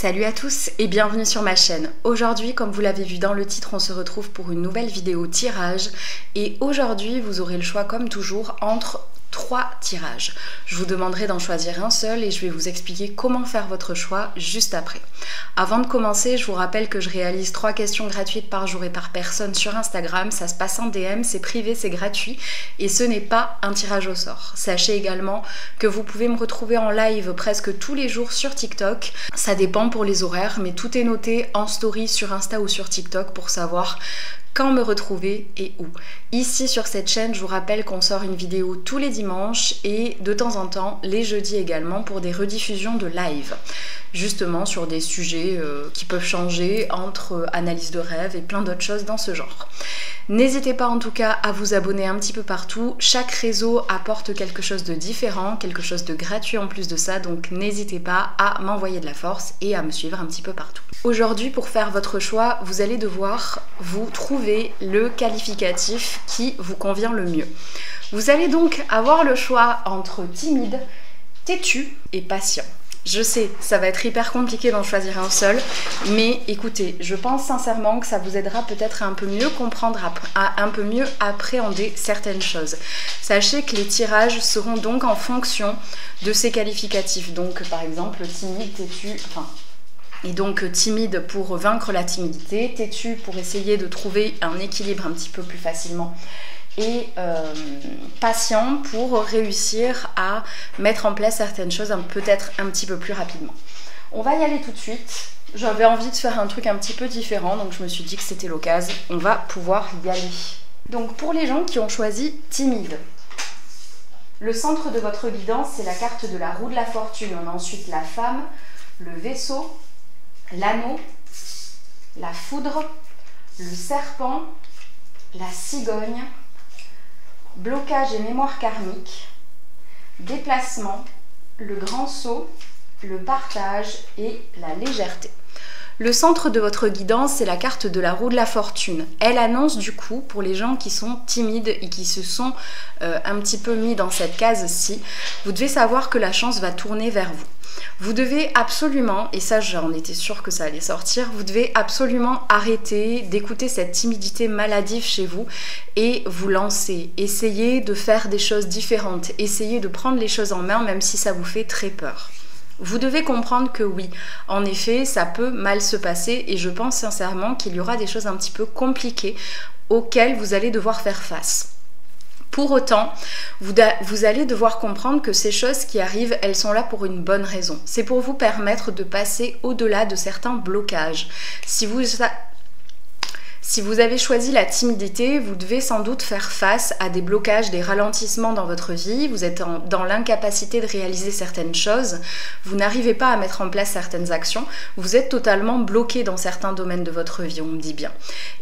Salut à tous et bienvenue sur ma chaîne. Aujourd'hui, comme vous l'avez vu dans le titre, on se retrouve pour une nouvelle vidéo tirage. Et aujourd'hui, vous aurez le choix comme toujours entre 3 tirages. Je vous demanderai d'en choisir un seul et je vais vous expliquer comment faire votre choix juste après. Avant de commencer, je vous rappelle que je réalise 3 questions gratuites par jour et par personne sur Instagram. Ça se passe en DM, c'est privé, c'est gratuit et ce n'est pas un tirage au sort. Sachez également que vous pouvez me retrouver en live presque tous les jours sur TikTok. Ça dépend pour les horaires, mais tout est noté en story sur Insta ou sur TikTok pour savoir quand me retrouver et où. Ici sur cette chaîne, je vous rappelle qu'on sort une vidéo tous les dimanches et de temps en temps les jeudis également pour des rediffusions de live. Justement sur des sujets qui peuvent changer entre analyse de rêve et plein d'autres choses dans ce genre. N'hésitez pas en tout cas à vous abonner un petit peu partout. Chaque réseau apporte quelque chose de différent, quelque chose de gratuit en plus de ça, donc n'hésitez pas à m'envoyer de la force et à me suivre un petit peu partout. Aujourd'hui, pour faire votre choix, vous allez devoir vous trouver le qualificatif qui vous convient le mieux. Vous allez donc avoir le choix entre timide, têtu et patient. Je sais, ça va être hyper compliqué d'en choisir un seul, mais écoutez, je pense sincèrement que ça vous aidera peut-être à un peu mieux comprendre, à un peu mieux appréhender certaines choses. Sachez que les tirages seront donc en fonction de ces qualificatifs. Donc par exemple, timide, têtu, et donc timide pour vaincre la timidité, têtu pour essayer de trouver un équilibre un petit peu plus facilement, et patient pour réussir à mettre en place certaines choses peut-être un petit peu plus rapidement. On va y aller tout de suite. J'avais envie de faire un truc un petit peu différent, donc je me suis dit que c'était l'occasion. On va pouvoir y aller. Donc pour les gens qui ont choisi timide, le centre de votre guidance, c'est la carte de la roue de la fortune. On a ensuite la femme, le vaisseau, l'anneau, la foudre, le serpent, la cigogne, blocage et mémoire karmique, déplacement, le grand saut, le partage et la légèreté. Le centre de votre guidance, c'est la carte de la roue de la fortune. Elle annonce du coup, pour les gens qui sont timides et qui se sont un petit peu mis dans cette case-ci, vous devez savoir que la chance va tourner vers vous. Vous devez absolument, et ça j'en étais sûre que ça allait sortir, vous devez absolument arrêter d'écouter cette timidité maladive chez vous et vous lancer. Essayez de faire des choses différentes, essayez de prendre les choses en main même si ça vous fait très peur. Vous devez comprendre que oui, en effet, ça peut mal se passer et je pense sincèrement qu'il y aura des choses un petit peu compliquées auxquelles vous allez devoir faire face. Pour autant, vous allez devoir comprendre que ces choses qui arrivent, elles sont là pour une bonne raison. C'est pour vous permettre de passer au-delà de certains blocages. Si vous avez choisi la timidité, vous devez sans doute faire face à des blocages, des ralentissements dans votre vie. Vous êtes dans l'incapacité de réaliser certaines choses. Vous n'arrivez pas à mettre en place certaines actions. Vous êtes totalement bloqué dans certains domaines de votre vie, on me dit bien.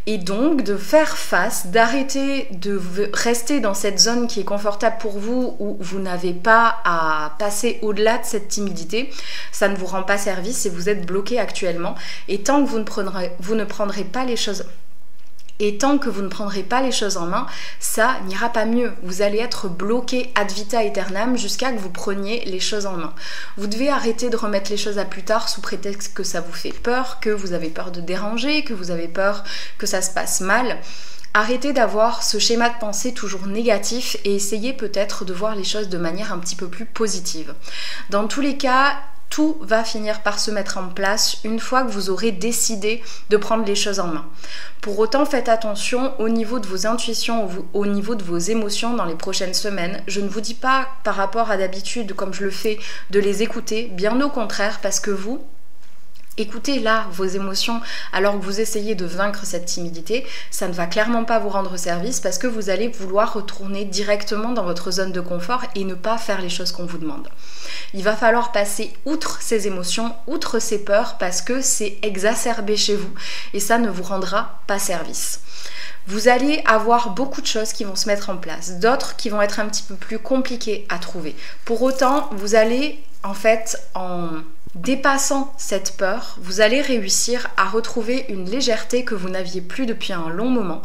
Et donc, de faire face, d'arrêter de rester dans cette zone qui est confortable pour vous, où vous n'avez pas à passer au-delà de cette timidité, ça ne vous rend pas service et vous êtes bloqué actuellement. Et tant que vous ne prendrez pas les choses... Et tant que vous ne prendrez pas les choses en main, ça n'ira pas mieux. Vous allez être bloqué ad vitam aeternam jusqu'à que vous preniez les choses en main. Vous devez arrêter de remettre les choses à plus tard sous prétexte que ça vous fait peur, que vous avez peur de déranger, que vous avez peur que ça se passe mal. Arrêtez d'avoir ce schéma de pensée toujours négatif et essayez peut-être de voir les choses de manière un petit peu plus positive. Dans tous les cas, tout va finir par se mettre en place une fois que vous aurez décidé de prendre les choses en main. Pour autant, faites attention au niveau de vos intuitions, au niveau de vos émotions dans les prochaines semaines. Je ne vous dis pas par rapport à d'habitude, comme je le fais, de les écouter, bien au contraire, parce que vous, écoutez là vos émotions alors que vous essayez de vaincre cette timidité, ça ne va clairement pas vous rendre service parce que vous allez vouloir retourner directement dans votre zone de confort et ne pas faire les choses qu'on vous demande. Il va falloir passer outre ces émotions, outre ces peurs parce que c'est exacerbé chez vous et ça ne vous rendra pas service. Vous allez avoir beaucoup de choses qui vont se mettre en place, d'autres qui vont être un petit peu plus compliquées à trouver. Pour autant, vous allez en fait en dépassant cette peur, vous allez réussir à retrouver une légèreté que vous n'aviez plus depuis un long moment.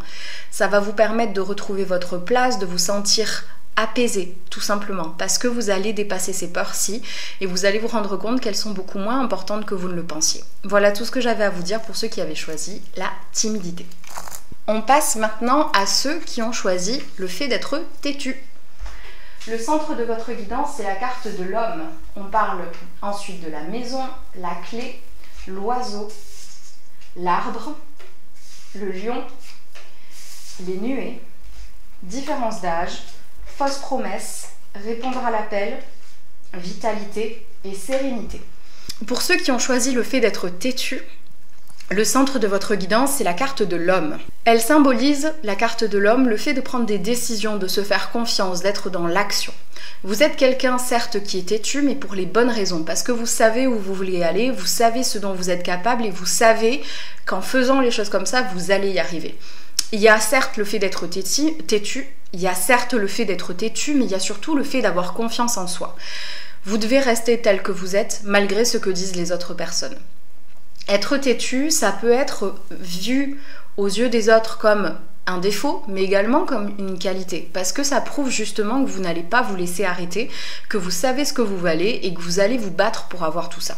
Ça va vous permettre de retrouver votre place, de vous sentir apaisé, tout simplement, parce que vous allez dépasser ces peurs-ci et vous allez vous rendre compte qu'elles sont beaucoup moins importantes que vous ne le pensiez. Voilà tout ce que j'avais à vous dire pour ceux qui avaient choisi la timidité. On passe maintenant à ceux qui ont choisi le fait d'être têtu. Le centre de votre guidance, c'est la carte de l'homme. On parle ensuite de la maison, la clé, l'oiseau, l'arbre, le lion, les nuées, différence d'âge, fausse promesse, répondre à l'appel, vitalité et sérénité. Pour ceux qui ont choisi le fait d'être têtu, le centre de votre guidance, c'est la carte de l'homme. Elle symbolise, la carte de l'homme, le fait de prendre des décisions, de se faire confiance, d'être dans l'action. Vous êtes quelqu'un, certes, qui est têtu, mais pour les bonnes raisons, parce que vous savez où vous voulez aller, vous savez ce dont vous êtes capable et vous savez qu'en faisant les choses comme ça, vous allez y arriver. Il y a certes le fait d'être têtu, il y a certes le fait d'être têtu, mais il y a surtout le fait d'avoir confiance en soi. Vous devez rester tel que vous êtes, malgré ce que disent les autres personnes. Être têtu, ça peut être vu aux yeux des autres comme un défaut, mais également comme une qualité, parce que ça prouve justement que vous n'allez pas vous laisser arrêter, que vous savez ce que vous valez et que vous allez vous battre pour avoir tout ça.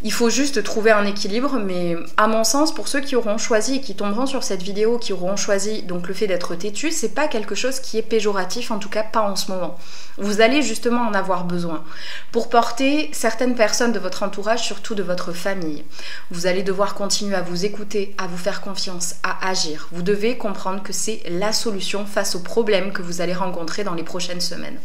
Il faut juste trouver un équilibre, mais à mon sens, pour ceux qui auront choisi et qui tomberont sur cette vidéo, qui auront choisi donc le fait d'être têtu, c'est pas quelque chose qui est péjoratif, en tout cas pas en ce moment. Vous allez justement en avoir besoin pour porter certaines personnes de votre entourage, surtout de votre famille. Vous allez devoir continuer à vous écouter, à vous faire confiance, à agir. Vous devez comprendre que c'est la solution face aux problèmes que vous allez rencontrer dans les prochaines semaines.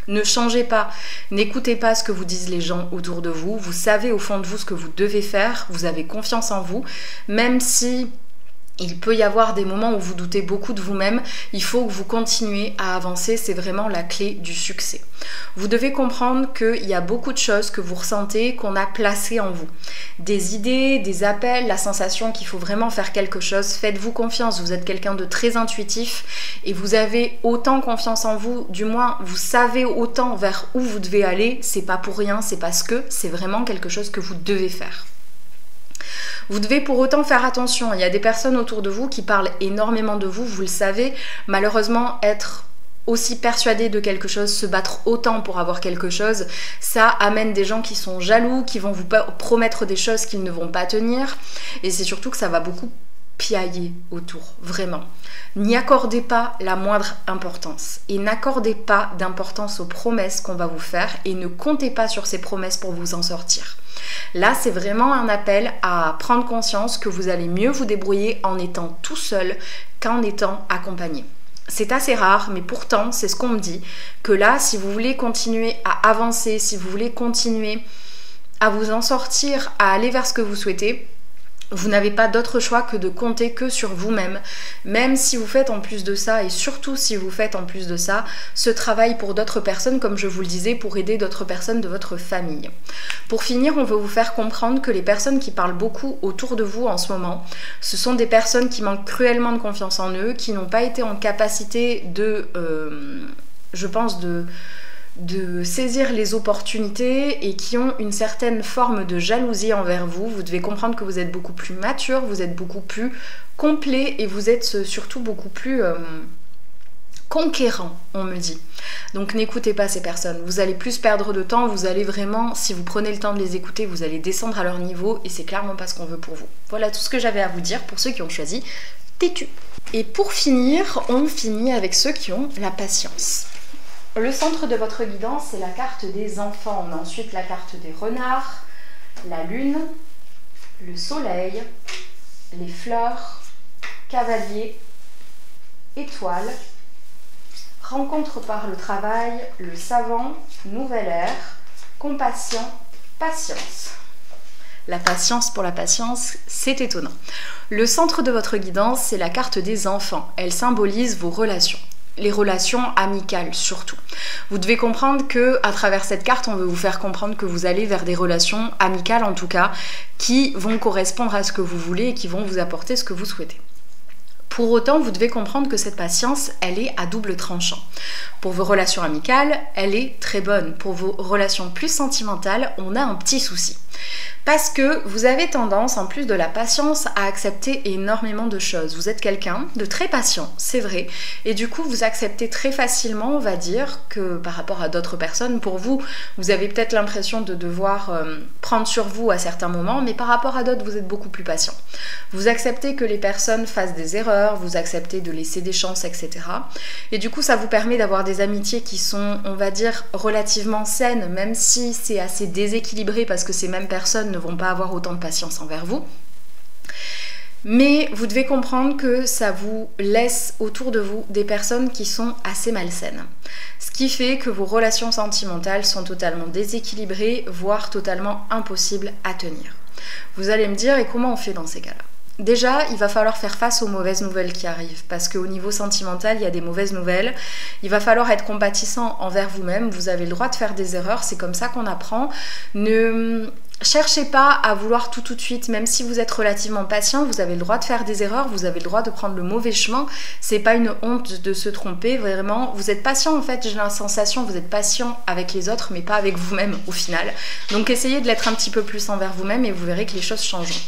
Ne changez pas, n'écoutez pas ce que vous disent les gens autour de vous. Vous savez au fond de vous ce que vous devez faire, vous avez confiance en vous, même si il peut y avoir des moments où vous doutez beaucoup de vous-même, il faut que vous continuez à avancer, c'est vraiment la clé du succès. Vous devez comprendre qu'il y a beaucoup de choses que vous ressentez, qu'on a placées en vous. Des idées, des appels, la sensation qu'il faut vraiment faire quelque chose. Faites-vous confiance, vous êtes quelqu'un de très intuitif et vous avez autant confiance en vous, du moins vous savez autant vers où vous devez aller, c'est pas pour rien, c'est parce que c'est vraiment quelque chose que vous devez faire. Vous devez pour autant faire attention, il y a des personnes autour de vous qui parlent énormément de vous, vous le savez, malheureusement être aussi persuadé de quelque chose, se battre autant pour avoir quelque chose, ça amène des gens qui sont jaloux, qui vont vous promettre des choses qu'ils ne vont pas tenir, et c'est surtout que ça va beaucoup piailler autour, vraiment. N'y accordez pas la moindre importance et n'accordez pas d'importance aux promesses qu'on va vous faire et ne comptez pas sur ces promesses pour vous en sortir. Là, c'est vraiment un appel à prendre conscience que vous allez mieux vous débrouiller en étant tout seul qu'en étant accompagné. C'est assez rare, mais pourtant, c'est ce qu'on me dit, que là, si vous voulez continuer à avancer, si vous voulez continuer à vous en sortir, à aller vers ce que vous souhaitez, vous n'avez pas d'autre choix que de compter que sur vous-même, même si vous faites en plus de ça, et surtout si vous faites en plus de ça, ce travail pour d'autres personnes, comme je vous le disais, pour aider d'autres personnes de votre famille. Pour finir, on veut vous faire comprendre que les personnes qui parlent beaucoup autour de vous en ce moment, ce sont des personnes qui manquent cruellement de confiance en eux, qui n'ont pas été en capacité de, je pense, de saisir les opportunités et qui ont une certaine forme de jalousie envers vous. Vous devez comprendre que vous êtes beaucoup plus mature, vous êtes beaucoup plus complet et vous êtes surtout beaucoup plus conquérant, on me dit. Donc n'écoutez pas ces personnes, vous allez plus perdre de temps, vous allez vraiment, si vous prenez le temps de les écouter, vous allez descendre à leur niveau et c'est clairement pas ce qu'on veut pour vous. Voilà tout ce que j'avais à vous dire pour ceux qui ont choisi têtu. Et pour finir, on finit avec ceux qui ont la patience. Le centre de votre guidance, c'est la carte des enfants. On a ensuite la carte des renards, la lune, le soleil, les fleurs, cavalier, étoile, rencontre par le travail, le savant, nouvel ère, compassion, patience. La patience pour la patience, c'est étonnant. Le centre de votre guidance, c'est la carte des enfants. Elle symbolise vos relations. Les relations amicales surtout. Vous devez comprendre que à travers cette carte, on veut vous faire comprendre que vous allez vers des relations amicales en tout cas, qui vont correspondre à ce que vous voulez et qui vont vous apporter ce que vous souhaitez. Pour autant, vous devez comprendre que cette patience, elle est à double tranchant. Pour vos relations amicales, elle est très bonne. Pour vos relations plus sentimentales, on a un petit souci. Parce que vous avez tendance, en plus de la patience, à accepter énormément de choses. Vous êtes quelqu'un de très patient, c'est vrai. Et du coup, vous acceptez très facilement, on va dire, que par rapport à d'autres personnes, pour vous, vous avez peut-être l'impression de devoir prendre sur vous à certains moments, mais par rapport à d'autres, vous êtes beaucoup plus patient. Vous acceptez que les personnes fassent des erreurs, vous acceptez de laisser des chances, etc. Et du coup, ça vous permet d'avoir des amitiés qui sont, on va dire, relativement saines, même si c'est assez déséquilibré parce que ces mêmes personnes ne vont pas avoir autant de patience envers vous. Mais vous devez comprendre que ça vous laisse autour de vous des personnes qui sont assez malsaines. Ce qui fait que vos relations sentimentales sont totalement déséquilibrées, voire totalement impossibles à tenir. Vous allez me dire, et comment on fait dans ces cas-là ? Déjà, il va falloir faire face aux mauvaises nouvelles qui arrivent, parce qu'au niveau sentimental, il y a des mauvaises nouvelles. Il va falloir être compatissant envers vous-même. Vous avez le droit de faire des erreurs, c'est comme ça qu'on apprend. Ne cherchez pas à vouloir tout de suite, même si vous êtes relativement patient, vous avez le droit de faire des erreurs, vous avez le droit de prendre le mauvais chemin. C'est pas une honte de se tromper, vraiment. Vous êtes patient en fait, j'ai la sensation, vous êtes patient avec les autres, mais pas avec vous-même au final. Donc essayez de l'être un petit peu plus envers vous-même et vous verrez que les choses changeront.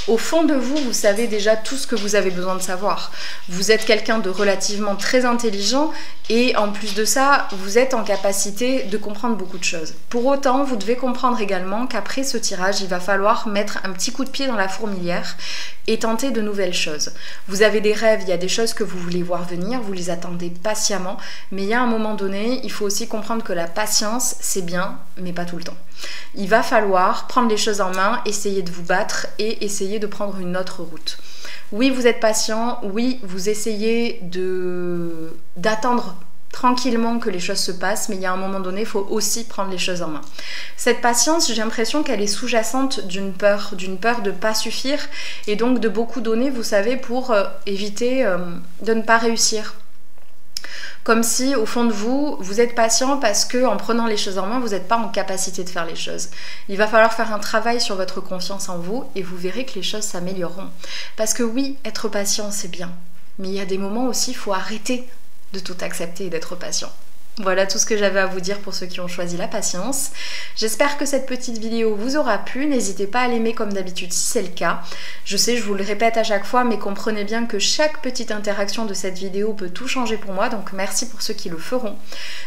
Au fond de vous, vous savez déjà tout ce que vous avez besoin de savoir. Vous êtes quelqu'un de relativement très intelligent et en plus de ça, vous êtes en capacité de comprendre beaucoup de choses. Pour autant, vous devez comprendre également qu'après ce tirage, il va falloir mettre un petit coup de pied dans la fourmilière et tenter de nouvelles choses. Vous avez des rêves, il y a des choses que vous voulez voir venir, vous les attendez patiemment, mais il y a un moment donné, il faut aussi comprendre que la patience, c'est bien, mais pas tout le temps. Il va falloir prendre les choses en main, essayer de vous battre et essayer de prendre une autre route. Oui, vous êtes patient, oui, vous essayez d'attendre tranquillement que les choses se passent, mais il y a un moment donné, il faut aussi prendre les choses en main. Cette patience, j'ai l'impression qu'elle est sous-jacente d'une peur de ne pas suffire et donc de beaucoup donner, vous savez, pour éviter de ne pas réussir. Comme si, au fond de vous, vous êtes patient parce que en prenant les choses en main, vous n'êtes pas en capacité de faire les choses. Il va falloir faire un travail sur votre confiance en vous et vous verrez que les choses s'amélioreront. Parce que oui, être patient, c'est bien. Mais il y a des moments aussi, il faut arrêter de tout accepter et d'être patient. Voilà tout ce que j'avais à vous dire pour ceux qui ont choisi la patience. J'espère que cette petite vidéo vous aura plu. N'hésitez pas à l'aimer comme d'habitude si c'est le cas. Je sais, je vous le répète à chaque fois, mais comprenez bien que chaque petite interaction de cette vidéo peut tout changer pour moi, donc merci pour ceux qui le feront.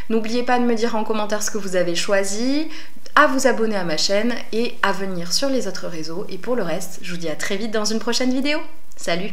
N'oubliez pas de me dire en commentaire ce que vous avez choisi, à vous abonner à ma chaîne et à venir sur les autres réseaux. Et pour le reste, je vous dis à très vite dans une prochaine vidéo. Salut!